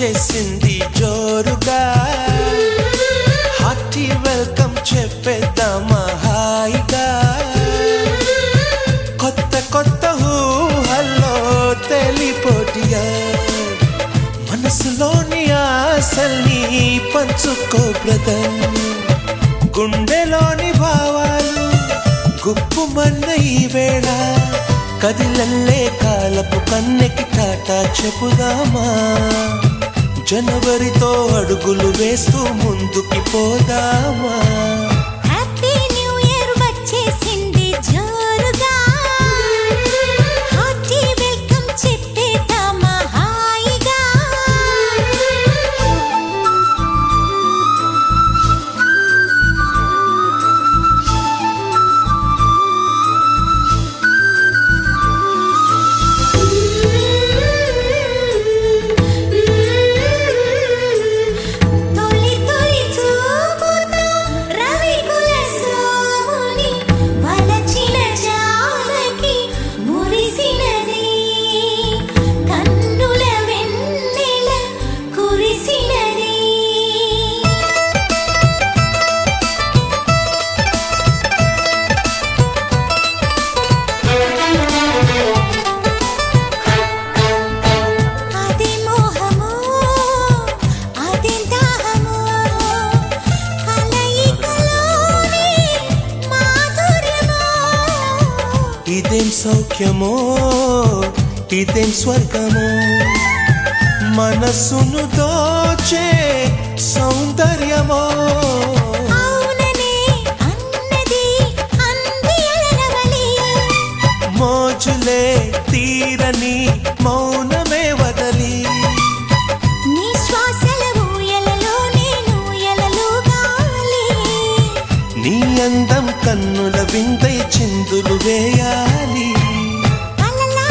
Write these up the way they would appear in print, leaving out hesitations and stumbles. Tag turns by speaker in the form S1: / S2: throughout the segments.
S1: వచ్చేసింది జోరుగా hearty welcome చెప్పేద్దామా హాయిగా కొత్త కొత్త ఊహల్లో తెలిపోటియా మనసులోని ఆశల్ని పంచుకో బ్రదర్ గుండెలోని భావాలు గుప్పుమన్న ఈ వేళ కదిలల్లే కాలపు కన్నెకి టాటా చెప్పుదామా జనవరితో అడుగులు వేస్తూ ముందుకి పోదామా
S2: హ్యాపీ న్యూ ఇయర్ వచ్చేసింది జోరుగా హార్టీ వెల్కమ్ చెప్పేద్దామా హాయిగా
S1: ఇదేం సౌఖ్యమో ఇదేం స్వర్గమో మనసును దోచే సౌందర్యమో
S2: అవుననే అన్నది అందియలనవలి
S1: మోజులే తీరని మౌనమే వదలి
S2: నీ శ్వాసల ఊయలలో నేను ఎలలుగాలి
S1: నీ అందం కన్నుల విందై చిందులు వేయాలి
S2: అలలా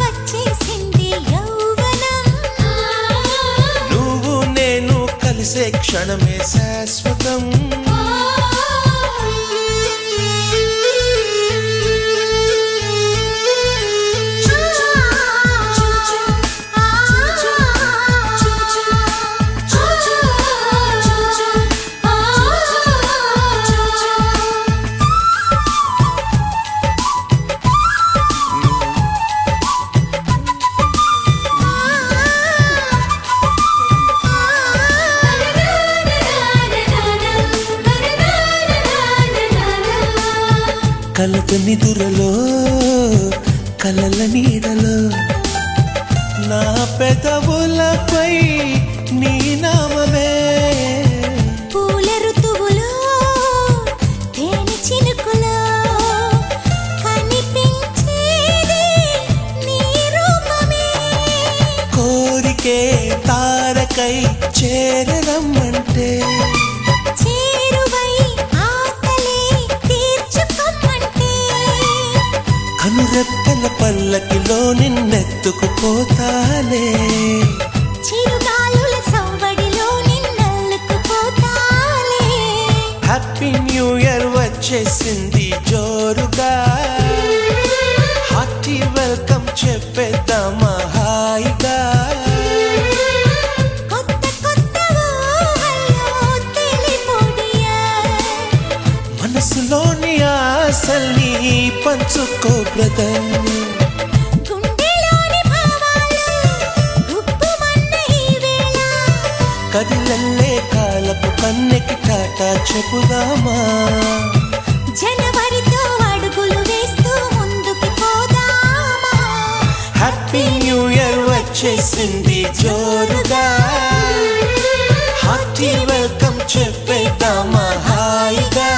S2: వచ్చేసింది యౌవనం
S1: నువ్వు నేను కలిసే క్షణమే శాశ్వతం కలత నిదురలో కలల నీడలో నా పెదవులపై నీ నామమే
S2: పూల ఋతువులో తేనె చినుకులో కనిపించేది నీ రూపమే
S1: కోరికే తారకై చేరరమ్మంటే
S2: చేరువై ఆకలి తీర్చుకోమంటే
S1: కనురెప్పల పల్లకిలో నిన్నెత్తుకుపోతాలే
S2: చిరుగాలుల సవ్వడిలో నిన్నల్లుకుపోతాలే
S1: హ్యాపీ న్యూ ఇయర్ వచ్చేసింది జోరుగా హార్టీ వెల్కమ్ చెప్పేద్దామా హాయిగా
S2: కొత్త కొత్త ఊహల్లో తెలిపోడియా
S1: మనసులోని ఆశల్ని పంచుకో బ్రదర్
S2: గుండెలోని భావాలు గుప్పుమన్న ఈ వేళ
S1: కదిలల్లే కాలపు కన్నెకి టాటా చెప్పుదామా
S2: జనవరితో అడుగులు వేస్తూ ముందుకి పోదామా
S1: హ్యాపీ న్యూ ఇయర్ వచ్చేసింది జోరుగా హార్టీ వెల్కమ్ చెప్పేద్దామా హాయిగా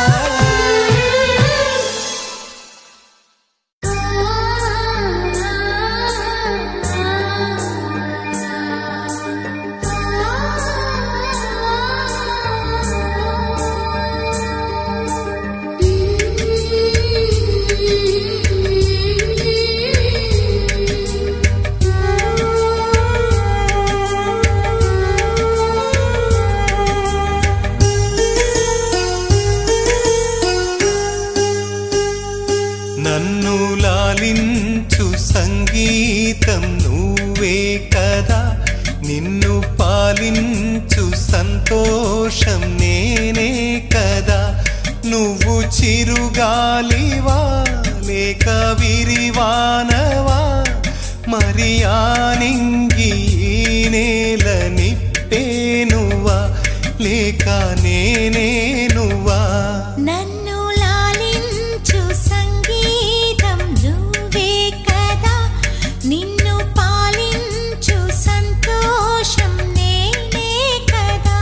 S1: నిన్ను పాలించు సంతోషం నేనే కదా నువ్వు చిరుగాలివా లేక విరివానవా మరి ఆనింగి నేల నిప్పేనువా లేక నేనే నువ్వా
S2: నన్ను లాలించు సంగీతం నువ్వే కదా నిన్ను పాలించు సంతోషం నేనే కదా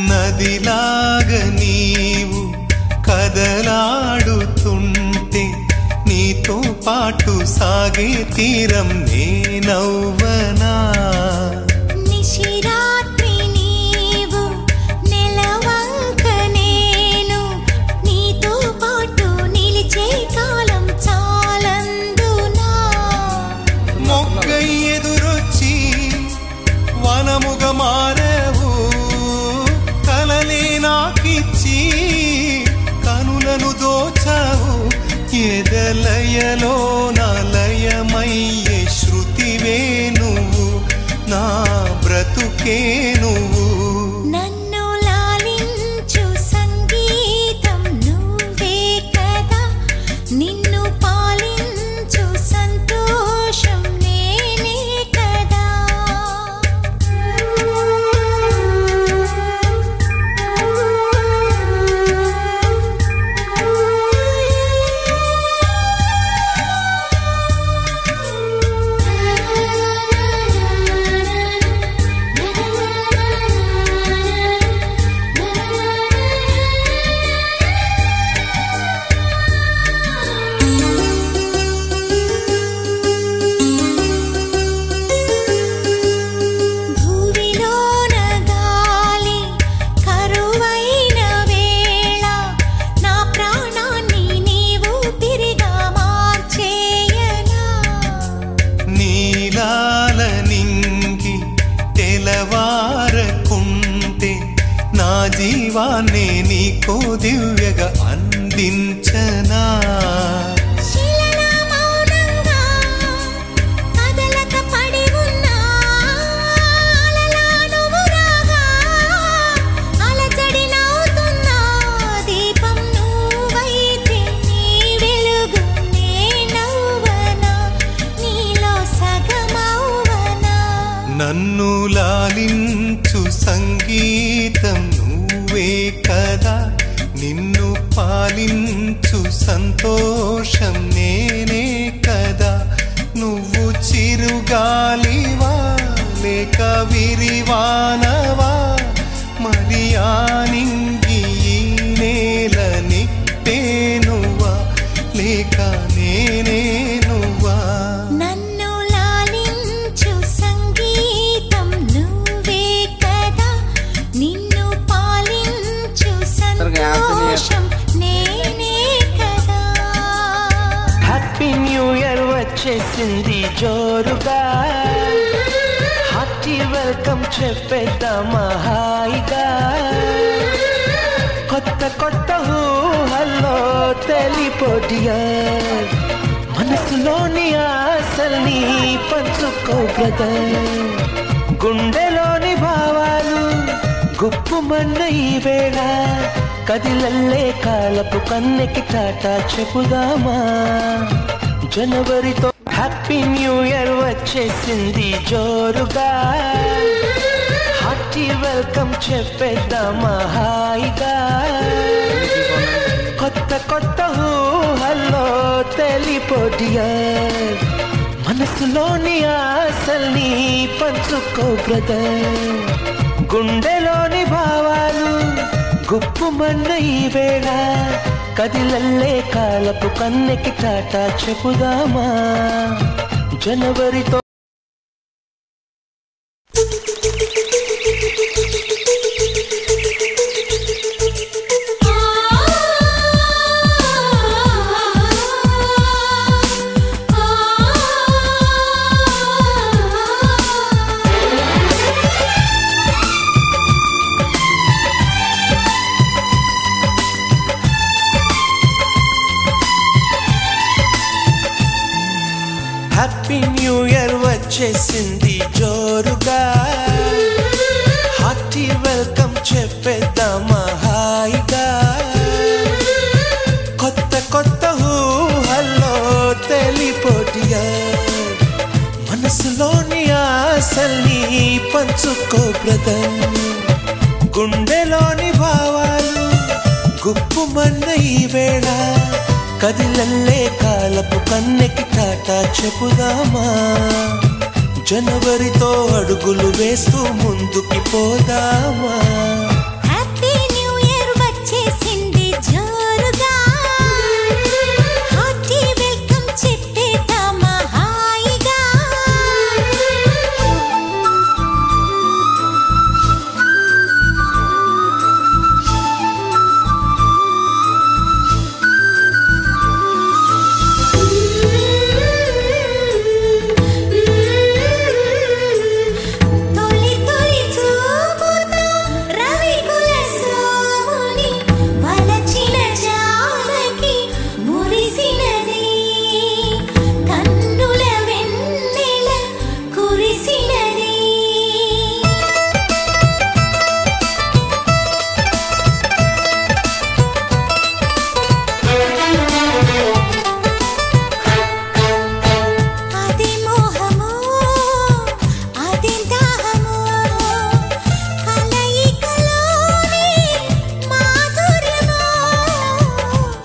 S1: నదిలాగ నీవు కదలాడుతుంటే నీతో పాటు సాగే తీరం నేనవ్వనా
S2: నిశిరాత్రి నీవు నెలవంక నేను నీతో పాటు నిలిచే కాలం చాలందునా
S1: మొగ్గై ఎదురొచ్చి వనముగ మారవు కలలే నాకిచ్చి కనులను దోచావు ఎదలయలో నలయమయ్యే శృతివే నువ్వు నా బ్రతుకే నువ్వు
S2: నన్ను లాలించు సంగీతం నువ్వే కదా నిన్ను పాలించు సంతోషం నేనే కదా భూమిలోన గాలి కరువైన వేళ నా ప్రాణాన్ని నీవు తిరిగా మార్చేయనా
S1: నీలాల నింగి తెలవారకుంటే నా జీవాన్నే నీకో దివ్యగా అందించనా
S2: శిలలా మౌనంగా కదలక పడి ఉన్నా అలలా నువ్వు రాగా అలజడి నవ్వుతున్నా దీపం నువ్వైతే నీ వెలుగు నేనవ్వనా నీలో సగమవ్వనా
S1: నన్ను లాలించు సంగీతం నువ్వే కదా నిన్ను పాలించు సంతోషం నేనే కదా నువ్వు చిరుగాలివా లేక విరివానవా మరి ఆనింగి నేల నిప్పేనువా లేక నేనే నువ్వా
S2: నన్ను లాలించు సంగీతం నువ్వే కదా నిన్ను పాలించు సంతోషం నేనే కదా
S1: హ్యాపీ న్యూ ఇయర్ వచ్చేసింది జోరుగా హార్టీ వెల్కమ్ చెప్పేద్దామా హాయిగా కొత్త కొత్త ఊహల్లో తెలిపోడియా మనసులోని ఆశల్ని పంచుకో బ్రదర్ గుండెలోని భావాలు గుప్పుమన్న ఈ వేళ కదిలల్లే కాలపు కన్నెకి టాటా చెప్పుదామా జనవరితో హ్యాపీ న్యూ ఇయర్ వచ్చేసింది జోరుగా హార్టీ వెల్కమ్ చెప్పేద్దామా హాయిగా కొత్త కొత్త ఊహల్లో తెలిపోడియా మనసులోని ఆశల్ని పంచుకో బ్రదర్ గుండెలోని భావాలు గుప్పుమన్న ఈ వేళ కదిలల్లే కాలపు కన్నెకి టాటా చెప్పుదామా జనవరితో వచ్చేసింది జోరుగా హార్టీ వెల్కమ్ చెప్పేద్దామా హాయిగా కొత్త కొత్త ఊహల్లో తెలిపోటిగా మనసులోని ఆశల్ని పంచుకో బ్రదర్ గుండెలోని భావాలు గుప్పుమన్న ఈ వేళ కదిలల్లే కాలపు కన్నెకి టాటా చెప్పుదామా జనవరితో అడుగులు వేస్తూ ముందుకి పోదామా
S2: హ్యాపీ న్యూ ఇయర్ వచ్చేసింది జోరుగా హార్టీ వెల్కమ్ చెప్పేద్దామా హాయిగా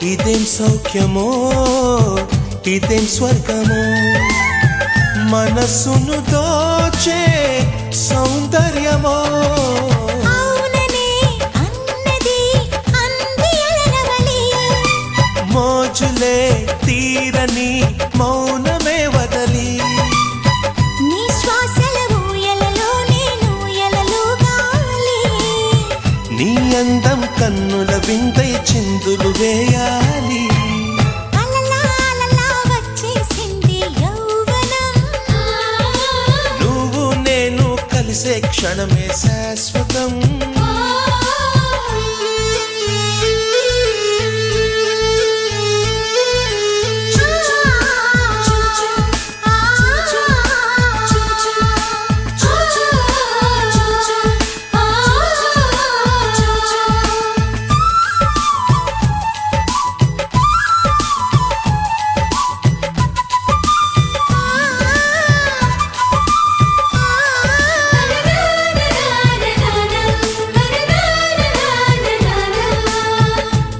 S1: ఇదేం సౌఖ్యమో ఇదేం స్వర్గమో మనసును దోచే సౌందర్యమో మోజులే తీరని మౌనమే వదలి
S2: నీ శ్వాసల ఊయలలో నేను ఎలలుగాలి
S1: నీ అందం కన్నుల విందై చిందులు వేయాలి
S2: వచ్చేసింది యౌవనం
S1: నువ్వు నేను కలిసే క్షణమే శాశ్వతం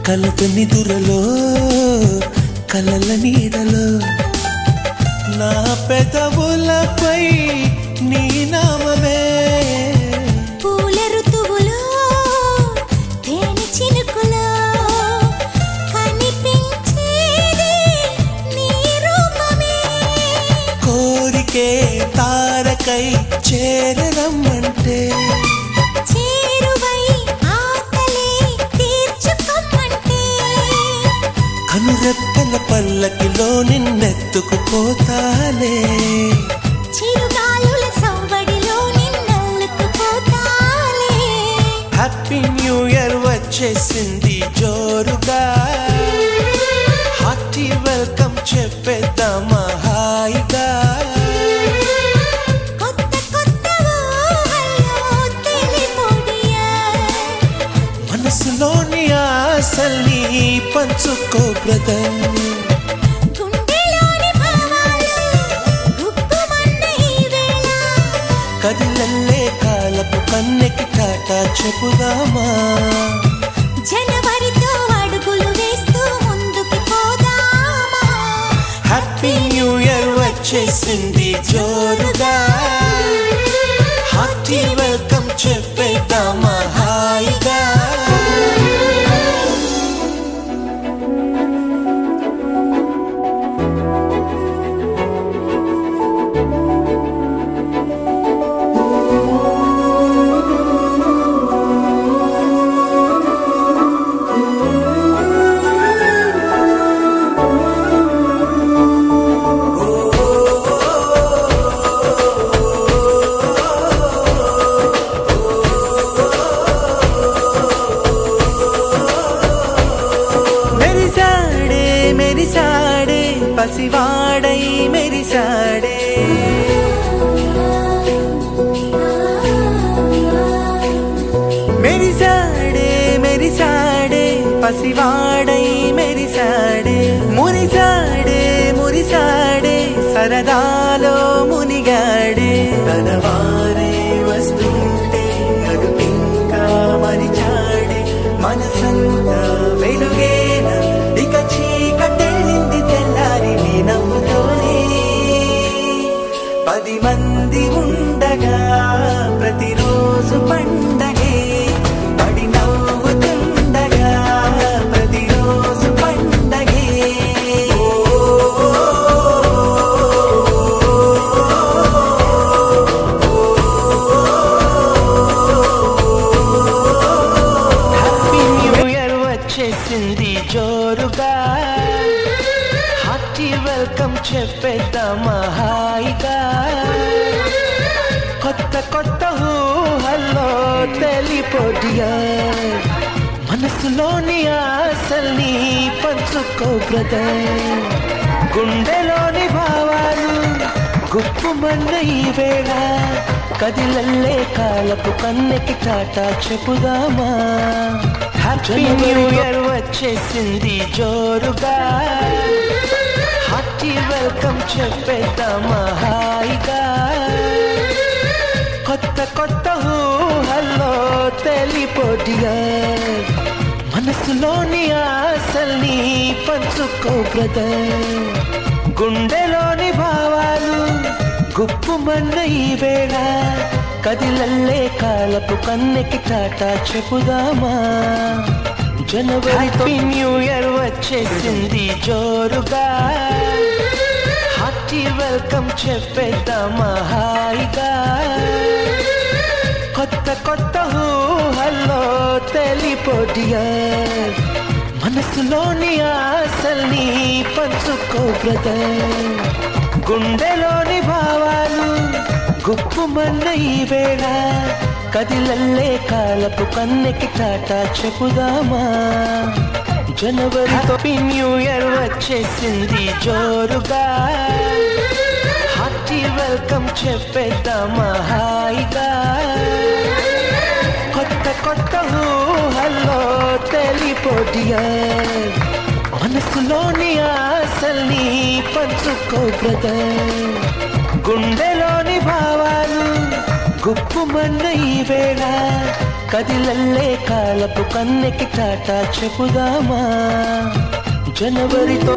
S1: కలత నిదురలో కలల నీడలో నా పెదవులపై నీ నామమే
S2: పూల ఋతువులో తేనె చినుకులో కనిపించేది నీ రూపమే
S1: కోరికే తారకై చేరరమ్మంటే కనురెప్పల పల్లకిలో నిన్నెత్తుకుపోతానే
S2: చిరుగాలుల సవ్వడిలో నిన్నెత్తుకుపోతానే
S1: హ్యాపీ న్యూ ఇయర్ వచ్చేసింది జోరుగా హార్టీ వెల్కమ్ చెప్పేద్దామా హాయిగా
S2: కొత్త కొత్త ఊహల్లో తెలిపోడియా
S1: మనసులోని ఆశల్ని పంచుకో బ్రదర్
S2: గుండెలోని భావాలు గుప్పుమన్న ఈ వేళ
S1: కదిలల్లే కాలపు కన్నెకి టాటా చెప్పుదామా
S2: జనవరితో అడుగులు వేస్తూ ముందుకి పోదామా
S1: హ్యాపీ న్యూ ఇయర్ వచ్చేసింది జోరుగా హార్టీ వెల్కమ్ చెప్పేద్దామా హాయిగా పసివాడై మెరిసాడే మురిసాడే మురిసాడే సరదాలో మునిగాడే తన వారే వస్తుంటే అడుపింకా మరిచాడే మనసంతా వెలుగేన ఇక చీకటెళ్ళింది తెల్లారి నీ నవ్వుతోనే 10 మంది ఉండగా ప్రతిరోజు పండగే పడి నవ్వుతుండగా ప్రతిరోజు పండగే హ్యాపీ న్యూ ఇయర్ వచ్చేసింది జోరుగా హార్టీ వెల్కమ్ చెప్పేద్దామా హాయిగా కొత్త కొత్త ఊహల్లో తెలిపోడియా మనసులోని ఆశల్ని పంచుకో బ్రదర్ గుండెలోని భావాలు గుప్పుమన్న ఈ వేళ కదిలల్లే కాలపు కన్నెకి టాటా చెప్పుదామా హ్యాపీ న్యూ ఇయర్ వచ్చేసింది జోరుగా హార్టీ వెల్కమ్ చెప్పేద్దామా హాయిగా కొత్త కొత్త ఊహల్లో తెలిపోడియా మనసులోని ఆశల్ని పంచుకో బ్రదర్ గుండెలోని భావాలు గుప్పుమన్న ఈ వేళ కదిలల్లే కాలపు కన్నెకి టాటా చెప్పుదామా జనవరి న్యూ ఇయర్ వచ్చేసింది జోరుగా హార్టీ వెల్కమ్ చెప్పేద్దామా హాయిగా కొత్త కొత్త ఊహల్లో తెలిపోడియా మనసులోని ఆశల్ని పంచుకో బ్రదర్ గుండెలోని భావాలు గుప్పుమన్న ఈ వేళ కదిలల్లే కాలపు కన్నెకి టాటా చెప్పుదామా జనవరి న్యూ ఇయర్ వచ్చేసింది జోరుగా హార్టీ వెల్కమ్ చెప్పేద్దామా హాయిగా కొత్త కొత్త ఊహల్లో తెలిపోడియా మనసులోని ఆశల్ని పంచుకో బ్రదర్ గుండెలోని భావాలు గుప్పుమన్న ఈ వేళ కదిలల్లే కాలపు కన్నెకి టాటా చెప్పుదామా జనవరితో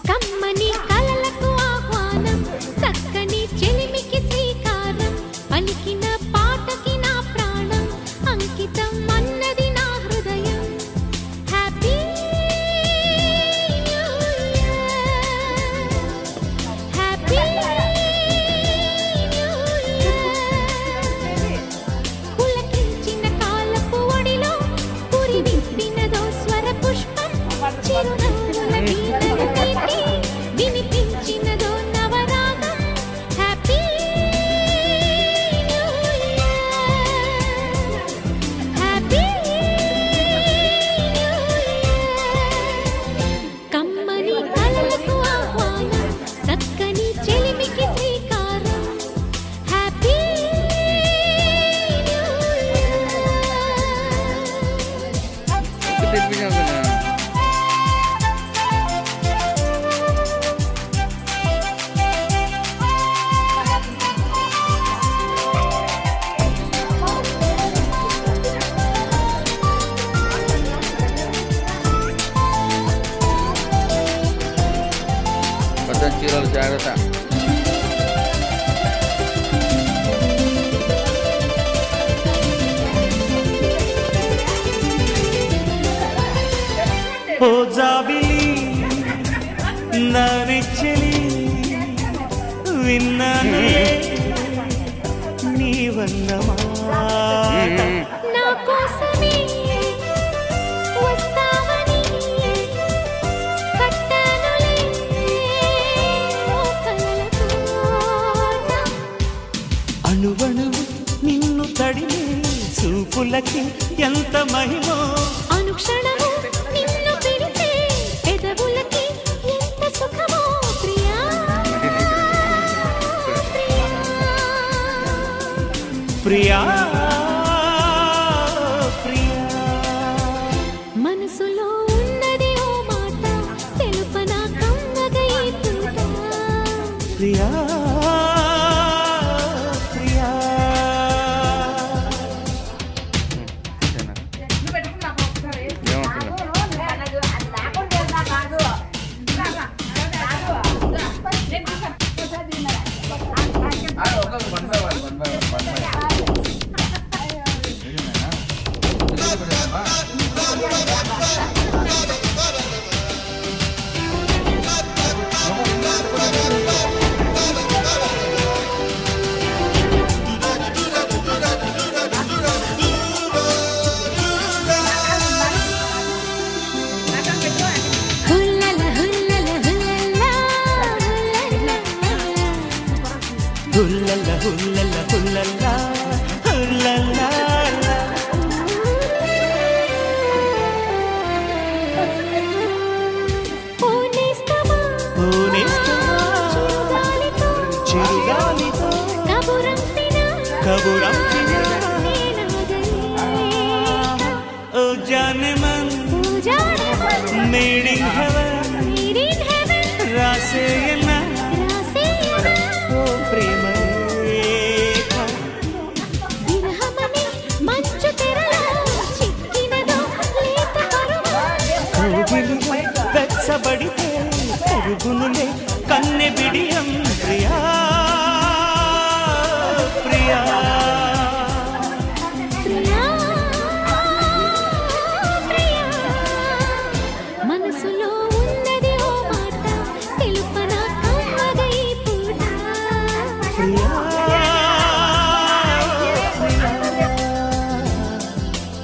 S2: కమ్మని కలలకు ఆహ్వానం, చక్కని చెలిమికి శ్రీకారం, పలికిన పాటకి నా ప్రాణం అంకితం అన్నది నా హృదయం. Happy new year, happy new year. పులకించిన కాలపు ఒడిలో పురి విప్పినదో స్వర పుష్పం, చిరునవ్వుల గీతలు తీటి వినిపించినదో నవరాగం. Happy new year, happy new year. కమ్మని కలలకు ఆహ్వానం, చక్కని చెలిమికి శ్రీకారం. Happy new year.
S3: చీరలు జాగ్రత్త.
S1: ఓ జాబిలి నా నెచ్చలి విన్నానులే నీవన్న మాట.
S2: నా కోసమే వస్తావని కట్టానులే ఓ కలల కోట.
S1: అణువణువు నిన్ను తడిమే చూపులకి ఎంత మహిమో,
S2: అనుక్షణము నిన్ను పిలిచే పెదవులకి ఎంత సుఖమో. ప్రియా
S1: ప్రియా ప్రియా.
S2: మనసులో ఉన్నది ఓ మాట, తెలుపనా కమ్మగా ఈ పూట.
S1: ప్రియా ప్రియా.
S2: హుల్లల హుల్లల హుల్లలా
S1: హుల్లల హుల్లల హుల్లలా హుల్లలా.
S2: పూనేస్తమా చిరుగాలితో
S1: చిరుగాలితో కబురంపిన ఓ జానే మన్ మేడ్ ఇన్ హెవెన్ రాసేయన ఓ ప్రేమ రేఖ.
S2: విరహమని మంచు తెరలో చిక్కినదో లేత కరువు.
S1: కోగిలి వెచ్చబడితే కరుగునులే కన్నె బిడియం. ప్రియా ప్రియా.
S2: ప్రియా ప్రియా. మనసులో ఉన్నది ఓ మాట, తెలుపనా కమ్మగా ఈ పూట.
S1: ప్రియా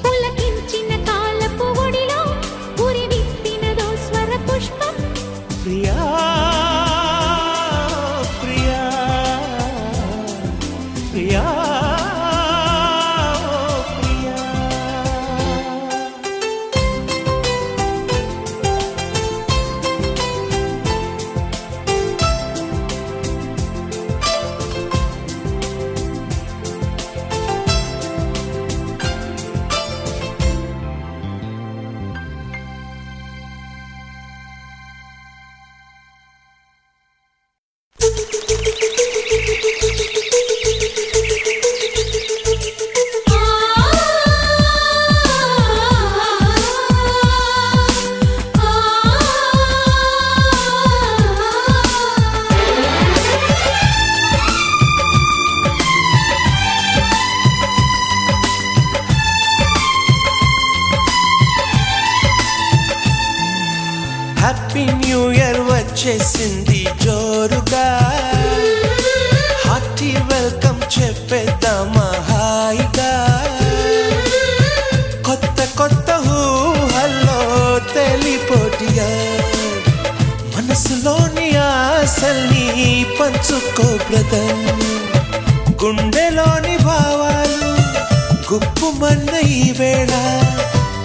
S2: పులకించిన కాలపు ఒడిలో పురి విప్పినదో స్వర పుష్పం.
S1: ప్రియా హ్యాపీ న్యూ ఇయర్ వచ్చేసింది జోరుగా హార్టీ వెల్కమ్ చెప్పేద్దామా హాయిగా కొత్త కొత్త ఊహల్లో తెలిపోటియా మనసులోని ఆశల్ని పంచుకో బ్రదర్ గుండెలోని భావాలు గుప్పుమన్న ఈ వేళ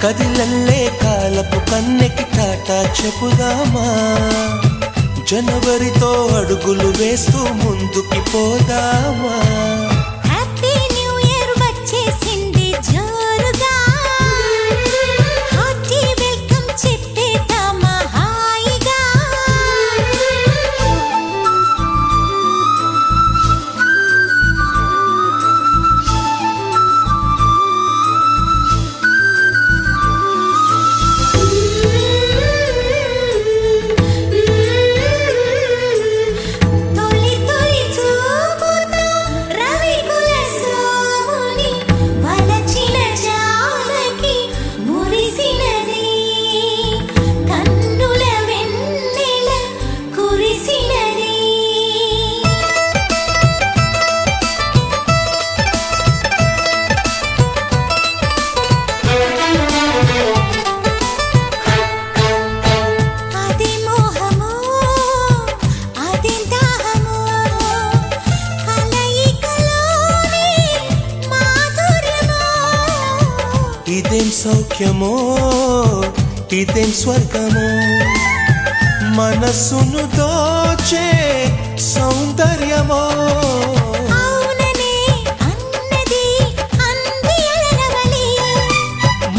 S1: కదిలల్లే కాలపు కన్నెకి టాటా చెప్పుదామా జనవరితో అడుగులు వేస్తూ ముందుకి పోదామా
S2: హ్యాపీ న్యూ ఇయర్ వచ్చేసింది జోరుగా హార్టీ వెల్కమ్ చెప్పేద్దామా హాయిగా తొలి తొలి చూపుతో రవికుల సోముని వలచిన జానకి మురిసినది కన్నుల వెన్నెల కురిసినది అది మోహమో అది దాహమో కలయికలోని మాధుర్యమో
S1: ఇదేం సౌఖ్యమో ఇదేం స్వర్గమో మనసును దోచే సౌందర్యమో
S2: అవుననే అన్నది అంది అలనవలి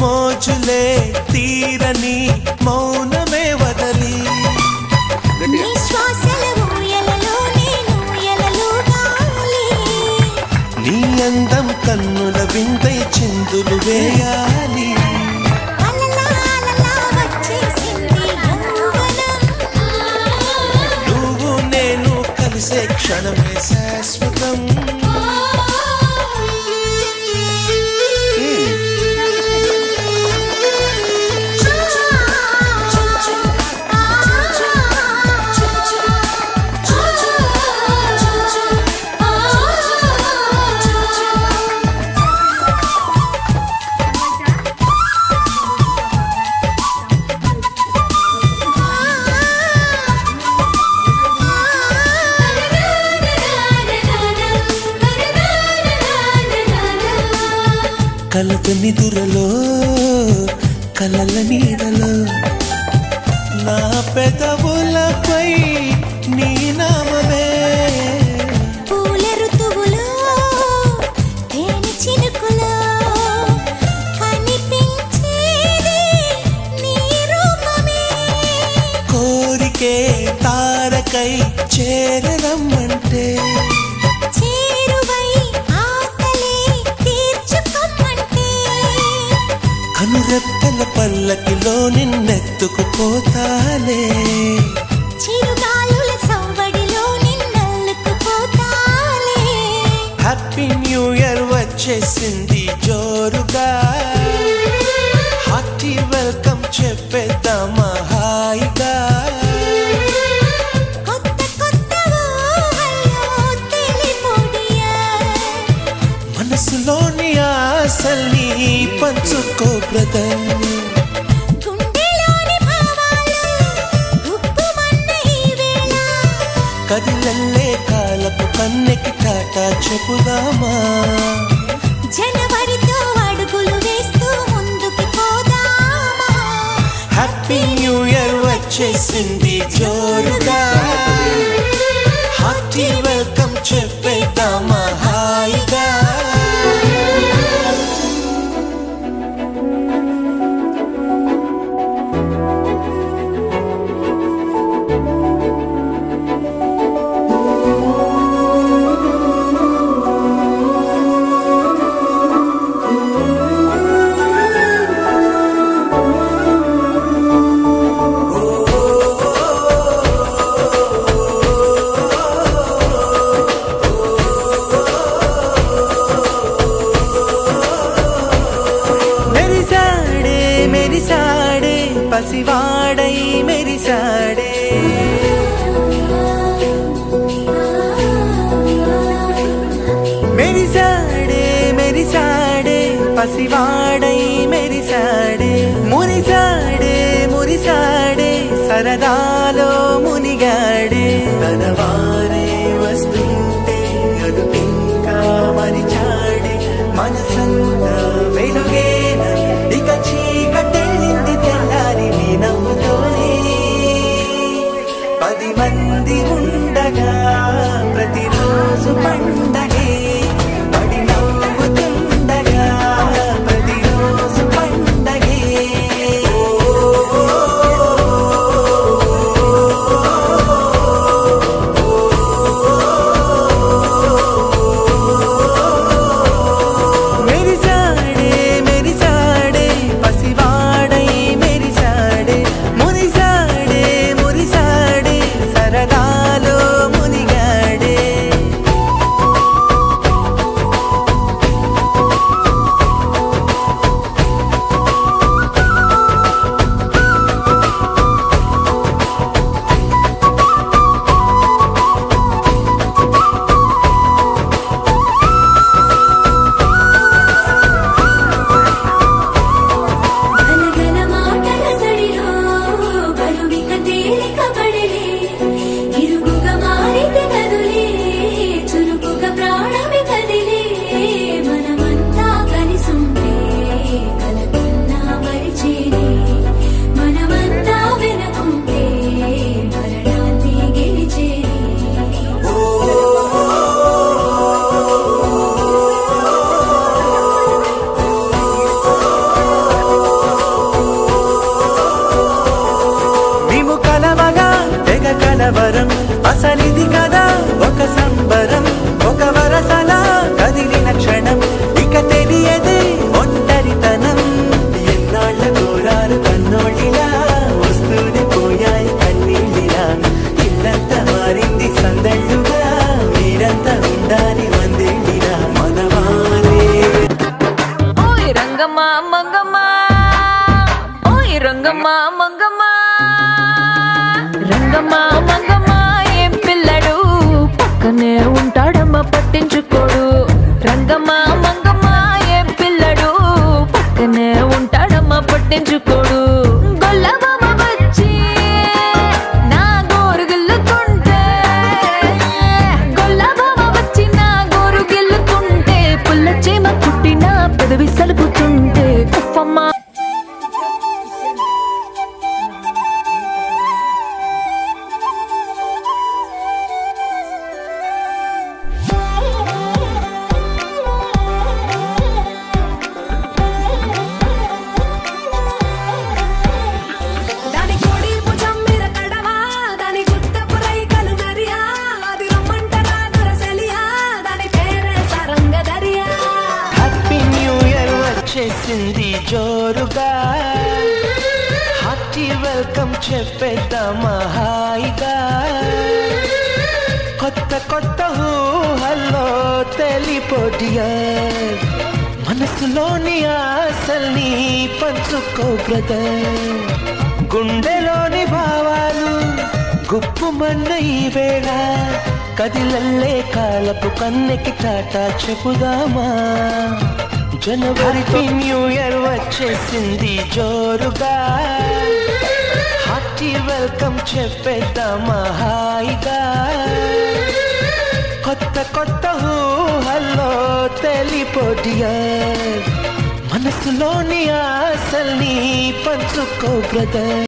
S1: మోజులే తీరని మౌనమే వదలి
S2: నీ శ్వాసల ఊయలలో నేను ఊయలలూగాలి
S1: నీ అందం కన్నుల విందై చిందులు వేయాలి
S2: అలలా అలలా వచ్చేసింది యౌవనం
S1: నువ్వు నేను కలిసే క్షణమే శాశ్వతం కలత నిదురలో కలల నీడలో నా పెదవులపై నీ నామమే
S2: పూల ఋతువులో తేనె చినుకులో కనిపించేది నీ రూపమే
S1: కోరికే తారకై చేరరమ్మంటే
S2: చేరువై ఆకలి తీర్చుకోమంటే
S1: కనురెప్పల పల్లకిలో నిన్నెత్తుకుపోతాలే
S2: చిరుగాలుల సవ్వడిలో నిన్నల్లుకుపోతాలే
S1: హ్యాపీ న్యూ ఇయర్ వచ్చేసింది జోరుగా హార్టీ వెల్కమ్ చెప్పేద్దామా హాయిగా
S2: కొత్త కొత్త ఊహల్లో తెలిపొడియా
S1: మనసులోని ఆశల్ని పంచుకో బ్రదర్
S2: గుండెలోని భావాలు గుప్పుమన్న ఈ వేళ
S1: కదిలల్లే కాలపు కన్నెకి టాటా చెప్పుదామా
S2: జనవరితో అడుగులు వేస్తూ ముందుకి పోదామా
S1: హ్యాపీ న్యూ ఇయర్ వచ్చేసింది జోరుగా హార్టీ వెల్కమ్ చెప్పేద్దామా హాయిగా పసివాడై మెరిసాడే మెరిసాడే మెరిసాడే పసివాడై మెరిసాడే మురిసాడే మురిసాడే సరదాలో మునిగాడే తన వారే వస్తుంటే అదుపింకా మరిచాడే మనసంతా వెలుగేన ఇక చీకటెళ్ళింది తెల్లారి నీ నవ్వుతోనే 10 మంది ఉండగా ప్రతిరోజు పండగే పడి నవ్వుతుండగా ప్రతిరోజు పండగే మెరిసాడే మెరిసాడే పసివాడై మెరిసాడే మురిసాడే మురిసాడే సరదాలో మునిగాడే
S2: గలగల మాటల సడిలో బరువిక తేలిక పడిలే ఇరుగుగా మారితే కదులే చురుకుగా ప్రాణమి కదిలే మనమంతా కలిసుంటే కలకున్నా మరిచేనే మనమంతా వెనకుంటే మరణాన్ని గెలిచేనే
S1: మేము కలవగా తెగ కలవరం అసలిది కదా ఒక సంబరం ఒక వరసలా కదిలిన క్షణం ఇక తెలియదే ఒంటరితనం ఎన్నాళ్ళ కోరారు కన్నోళ్ళిలా వస్తూనే పోయాయి కన్నీళ్ళిలా ఇల్లంతా మారింది సందళ్ళుగా మీరంతా ఉండాలి వందేళ్ళిలా మనవారే
S4: ఓయ్ రంగమ్మ మంగమ్మ ఓయ్ రంగమ్మ మంగమ్మ రంగమ్మ మంగమ్మ ఏం పిల్లడు పక్కనే ఉంటాడమ్మ పట్టించుకోడు రంగమ్మ మంగమ్మ ఏం పిల్లడు పక్కనే ఉంటాడమ్మ పట్టించుకోడు గొల్లబామ వచ్చి నా గోరు గిల్లుతుంటే గొల్లబామ వచ్చి నా గోరు గిల్లుతుంటే పుల్ల చీమ పుట్టిన పెదవి సలుపుతుంటే ఉఫమ్మ
S2: దాని కోడి భుజం మీద కడవా దాని గుత్తపు రైకలు నరియా అది రమ్మంటరా దొరసలియా దాని పేరే సరంగదరియా
S1: హ్యాపీ న్యూ ఇయర్ వచ్చేసింది జోరుగా హార్టీ వెల్కమ్ చెప్పేద్దామా హాయిగా కొత్త కొత్త ఊహల్లో తెలిపోడియర్ మనసులోని ఆశల్ని పంచుకో బ్రదర్ గుండెలోని భావాలు గుప్పుమన్న ఈ వేళ కదిలల్లే కాలపు కన్నెకి టాటా చెప్పుదామా జనవరికి న్యూ ఇయర్ వచ్చేసింది జోరుగా హార్టీ వెల్కమ్ చెప్పేద్దామా హాయిగా కొత్త కొత్త ఊహల్లో తెలిపోడియర్ మనసులోని ఆశల్ని పంచుకో బ్రదర్